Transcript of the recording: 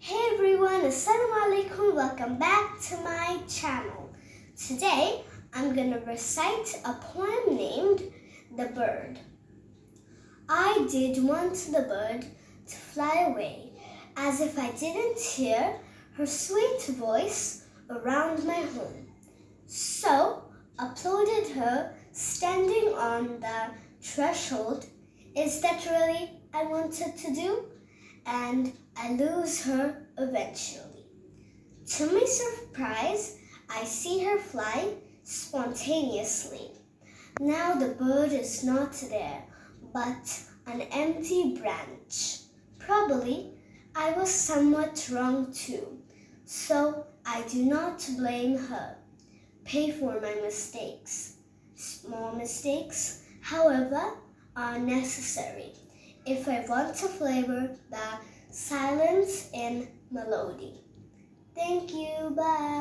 Hey everyone, Assalamu alaikum, welcome back to my channel. Today I'm gonna recite a poem named The Bird. I did want the bird to fly away, as if I didn't hear her sweet voice around my home. So applauded her standing on the threshold. Is that really I wanted to do? And I lose her eventually. To my surprise, I see her fly spontaneously. Now the bird is not there, but an empty branch. Probably I was somewhat wrong too, so I do not blame her. Pay for my mistakes. Small mistakes, however, are necessary if I want to flavor the silence in melody. Thank you. Bye.